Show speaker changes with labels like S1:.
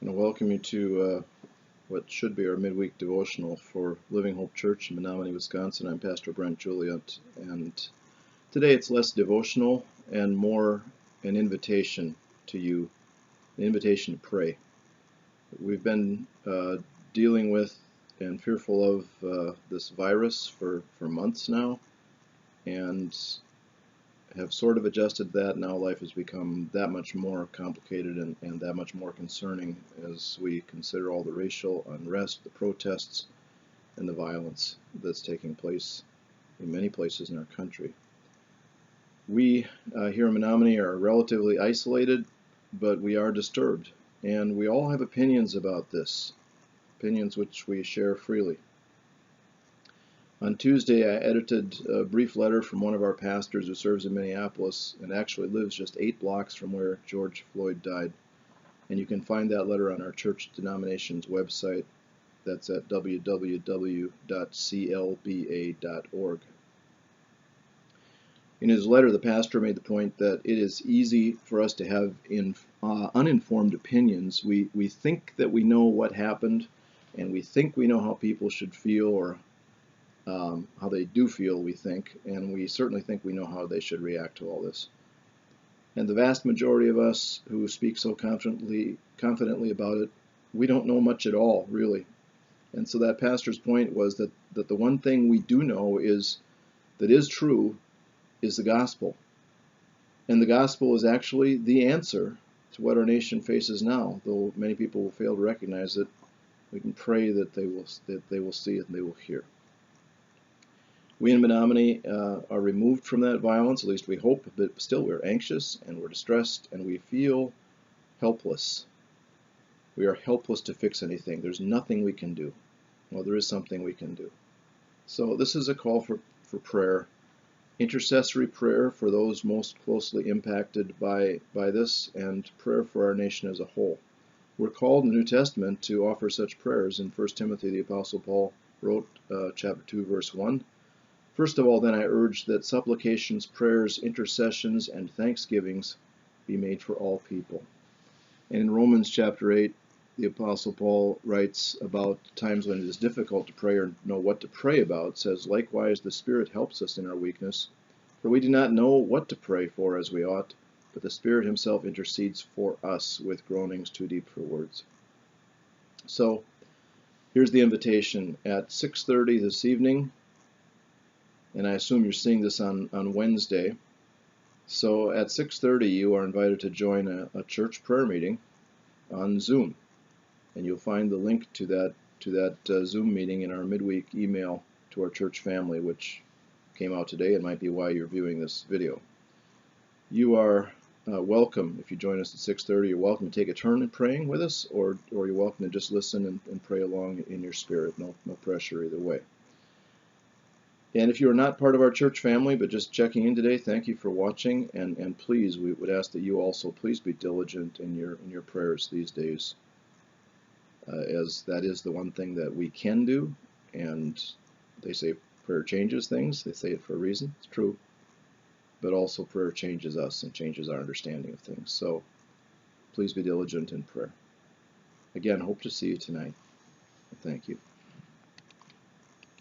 S1: I want to welcome you to what should be our midweek devotional for Living Hope Church in Menominee, Wisconsin. I'm Pastor Brent Juliet, and today it's less devotional and more an invitation to you, an invitation to pray. We've been dealing with and fearful of this virus for months now, and have sort of adjusted that. Now life has become that much more complicated and that much more concerning as we consider all the racial unrest, the protests, and the violence that's taking place in many places in our country. We here in Menominee are relatively isolated, but we are disturbed, and we all have opinions about this, opinions which we share freely. On Tuesday, I edited a brief letter from one of our pastors who serves in Minneapolis and actually lives just 8 blocks from where George Floyd died. And you can find that letter on our church denomination's website. That's at www.clba.org. In his letter, the pastor made the point that it is easy for us to have uninformed opinions. We think that we know what happened, and we think we know how people should feel, or how they do feel, we think, and we certainly think we know how they should react to all this. And the vast majority of us who speak so confidently about it, we don't know much at all, really. And so that pastor's point was that the one thing we do know that is true is the gospel. And the gospel is actually the answer to what our nation faces now. Though many people will fail to recognize it, we can pray that they will see it and they will hear. We in Menominee are removed from that violence, at least we hope, but still we're anxious and we're distressed and we feel helpless. We are helpless to fix anything. There's nothing we can do. Well, there is something we can do. So this is a call for prayer, intercessory prayer for those most closely impacted by this, and prayer for our nation as a whole. We're called in the New Testament to offer such prayers. In 1 Timothy, the Apostle Paul wrote, chapter 2, verse 1, "First of all, then I urge that supplications, prayers, intercessions, and thanksgivings be made for all people." And in Romans chapter 8, the Apostle Paul writes about times when it is difficult to pray or know what to pray about. It says, "Likewise, the Spirit helps us in our weakness, for we do not know what to pray for as we ought, but the Spirit himself intercedes for us with groanings too deep for words." So here's the invitation. At 6:30 this evening, and I assume you're seeing this on Wednesday. So at 6:30 you are invited to join a church prayer meeting on Zoom. And you'll find the link to that Zoom meeting in our midweek email to our church family, which came out today and might be why you're viewing this video. You are welcome. If you join us at 6:30, you're welcome to take a turn in praying with us, or you're welcome to just listen and pray along in your spirit. No pressure either way. And if you are not part of our church family, but just checking in today, thank you for watching. And please, we would ask that you also please be diligent in your prayers these days, as that is the one thing that we can do. And they say prayer changes things. They say it for a reason. It's true. But also prayer changes us and changes our understanding of things. So please be diligent in prayer. Again, hope to see you tonight. Thank you.